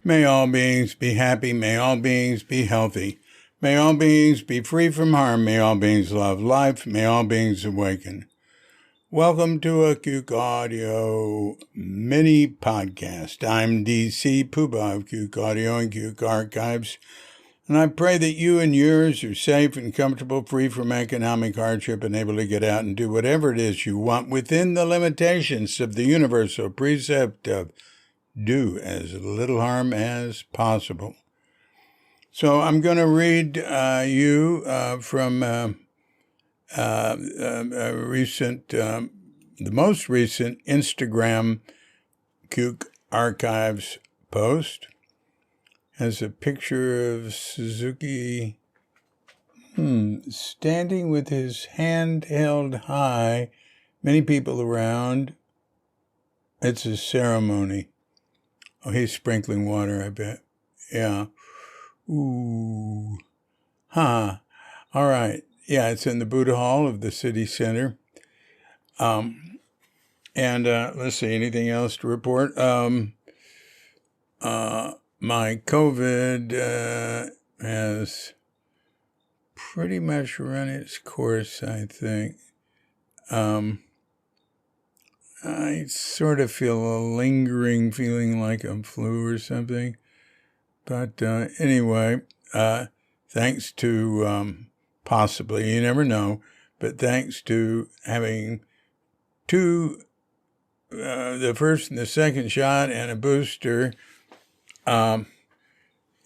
May all beings be happy. May all beings be healthy. May all beings be free from harm. May all beings love life. May all beings awaken. Welcome to a Cuke Audio mini podcast. I'm DC Poobah of Cuke Audio and Cuke Archives, and I pray that you and yours are safe and comfortable, free from economic hardship, and able to get out and do whatever it is you want within the limitations of the universal precept of do as little harm as possible. So I'm going to read you from the most recent Instagram Cuke Archives post. Has a picture of Suzuki standing with his hand held high, many people around. It's a ceremony. Oh, he's sprinkling water, I bet. Yeah. Ooh. Huh. All right. Yeah, it's in the Buddha Hall of the city center. And let's see, anything else to report? My COVID has pretty much run its course, I think. I sort of feel a lingering feeling like I'm flu or something. But anyway, thanks to possibly, you never know, but thanks to having the first and the second shot and a booster, and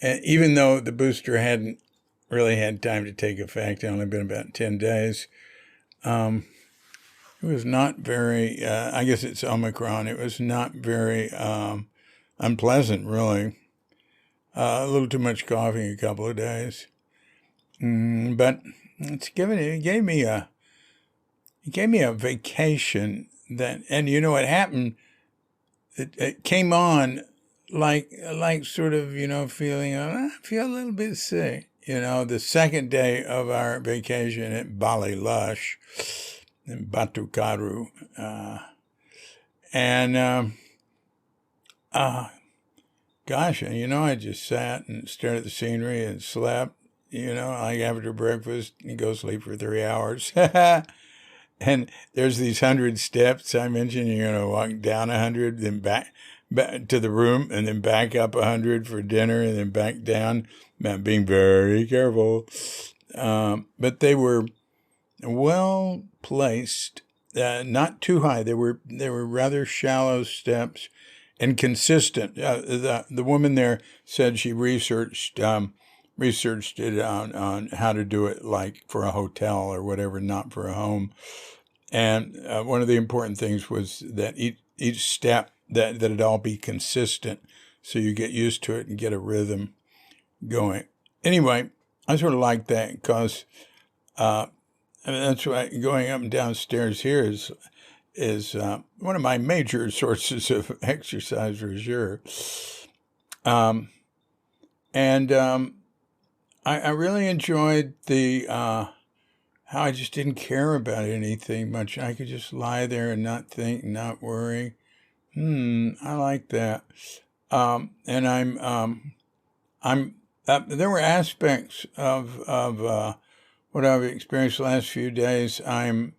even though the booster hadn't really had time to take effect, it only been about 10 days, it was not very, I guess it's Omicron. It was not very unpleasant, really. A little too much coughing a couple of days. But it gave me a vacation that, and you know what happened? It came on like sort of, feeling, I feel a little bit sick. The second day of our vacation at Bali Lush in Batukaru. Gosh, I just sat and stared at the scenery and slept, like after breakfast, and go sleep for 3 hours. And there's these 100 steps I mentioned. You're going to walk down 100, then back to the room, and then back up 100 for dinner, and then back down. I'm being very careful. But they were well placed, not too high. They were rather shallow steps and consistent. The woman there said she researched it on how to do it, like for a hotel or whatever, not for a home. And one of the important things was that each step that it all be consistent, so you get used to it and get a rhythm going. Anyway, I sort of like that because that's why going up and downstairs here is one of my major sources of exercise for sure. I really enjoyed the how I just didn't care about anything much. I could just lie there and not think, not worry. I like that. And I'm there were aspects of what I've experienced the last few days. I'm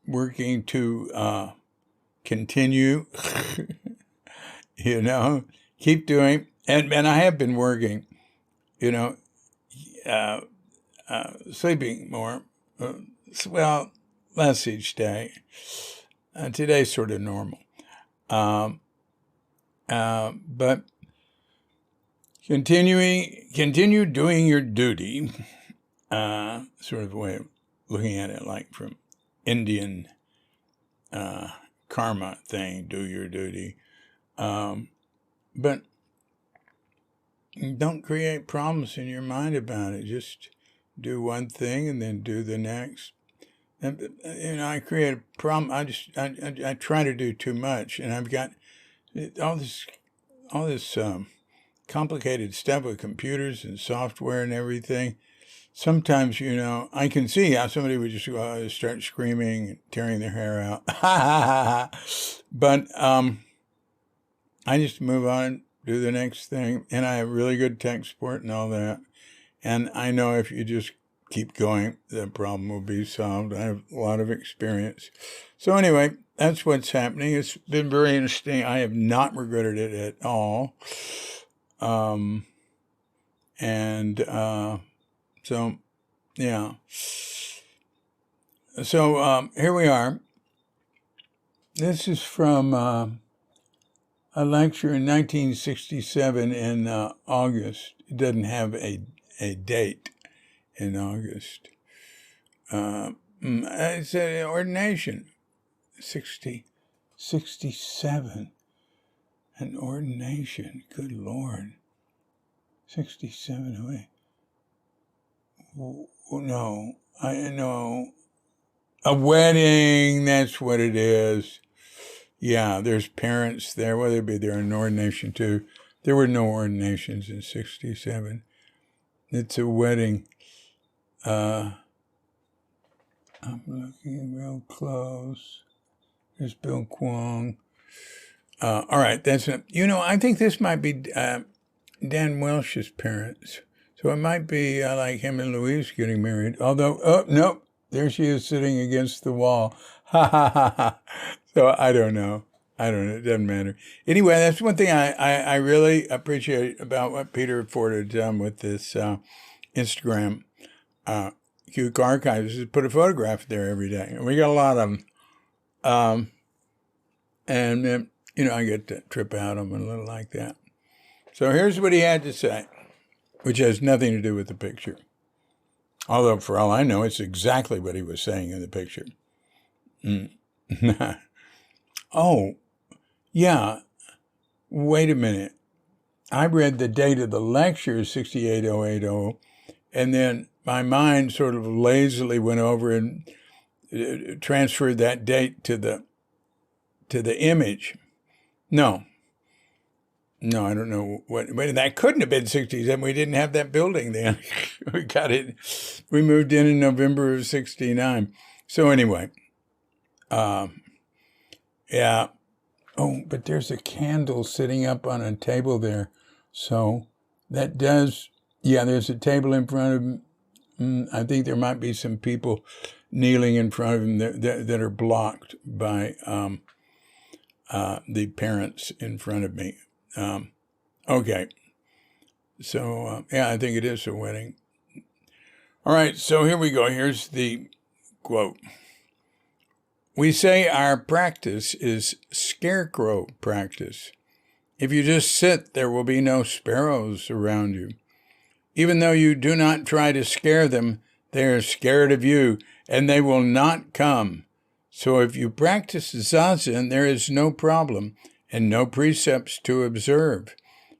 working to continue, keep doing, and I have been working, sleeping more, less each day. Today's sort of normal, but continue doing your duty, sort of way of looking at it, like from Indian karma thing, do your duty. But don't create problems in your mind about it. Just do one thing and then do the next. And, I create a problem. I try to do too much, and I've got all this complicated stuff with computers and software and everything. Sometimes, I can see how somebody would just go out and start screaming and tearing their hair out. But I just move on, do the next thing, and I have really good tech support and all that. And I know if you just keep going, the problem will be solved. I have a lot of experience. So anyway, that's what's happening. It's been very interesting. I have not regretted it at all. So, yeah. So here we are. This is from a lecture in 1967 in August. It doesn't have a date in August. It's an ordination. 67. An ordination. Good Lord. 67 away. No, I know. A wedding, that's what it is. Yeah, there's parents there, whether it be there an ordination too. There were no ordinations in 67. It's a wedding. I'm looking real close. There's Bill Kwong. All right, that's it. I think this might be Dan Welsh's parents. So it might be like him and Louise getting married. Although, oh, nope, there she is sitting against the wall. Ha, ha, ha, ha. So I don't know. It doesn't matter. Anyway, that's one thing I really appreciate about what Peter Ford had done with this Instagram Cuke Archives is put a photograph there every day. And we got a lot of them. And I get to trip out on them a little like that. So here's what he had to say, which has nothing to do with the picture. Although, for all I know, it's exactly what he was saying in the picture. Oh, yeah. Wait a minute. I read the date of the lecture, 68080, and then my mind sort of lazily went over and transferred that date to the image. No, I don't know what. That couldn't have been 67. We didn't have that building then. We got it. We moved in November of 69. So anyway, yeah. Oh, but there's a candle sitting up on a table there. So that does, yeah, there's a table in front of him. I think there might be some people kneeling in front of him that are blocked by the parents in front of me. Okay. So, yeah, I think it is a wedding. All right, so here we go. Here's the quote. We say our practice is scarecrow practice. If you just sit, there will be no sparrows around you. Even though you do not try to scare them, they are scared of you, and they will not come. So if you practice Zazen, there is no problem and no precepts to observe.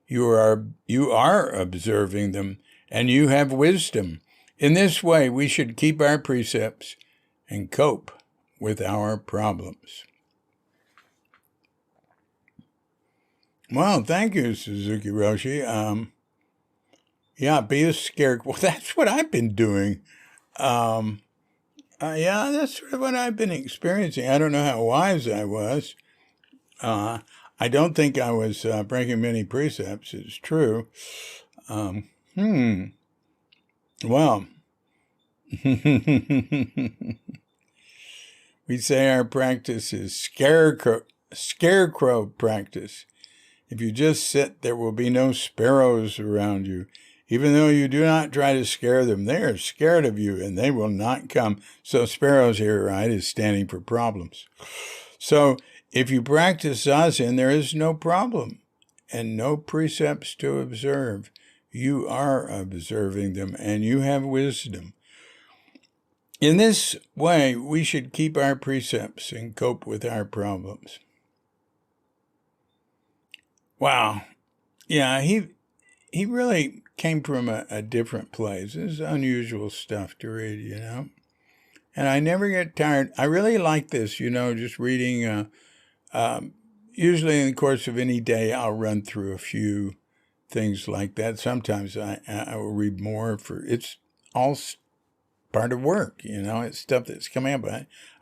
You are observing them, and you have wisdom. In this way, we should keep our precepts and cope with our problems. Well, thank you, Suzuki Roshi. Yeah, be a scarecrow. Well, that's what I've been doing. Yeah, that's sort of what I've been experiencing. I don't know how wise I was. I don't think I was breaking many precepts. It's true. Well, we say our practice is scarecrow practice. If you just sit, there will be no sparrows around you. Even though you do not try to scare them, they are scared of you, and they will not come. So sparrows here, right, is standing for problems. So if you practice Zazen, there is no problem and no precepts to observe. You are observing them, and you have wisdom. In this way, we should keep our precepts and cope with our problems. Wow. Yeah, he really came from a different place. This is unusual stuff to read, And I never get tired. I really like this, just reading. Usually in the course of any day, I'll run through a few things like that. Sometimes I will read more it's all part of work, it's stuff that's coming up.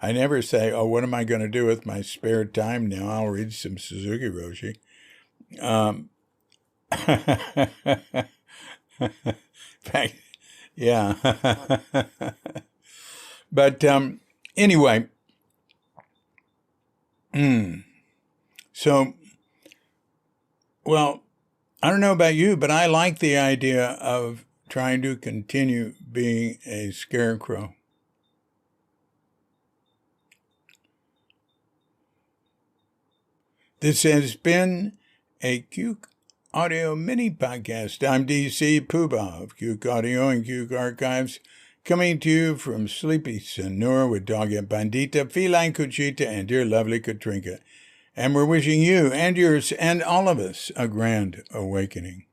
I never say, oh, what am I going to do with my spare time now? I'll read some Suzuki Roshi. Fact, yeah. But anyway, so, well, I don't know about you, but I like the idea of trying to continue being a scarecrow. This has been a Cuke Audio mini podcast. I'm DC Poobah of Cuke Audio and Cuke Archives, coming to you from sleepy Sonora with Dogget Bandita, Feline Cuchita, and dear lovely Katrinka. And we're wishing you and yours and all of us a grand awakening.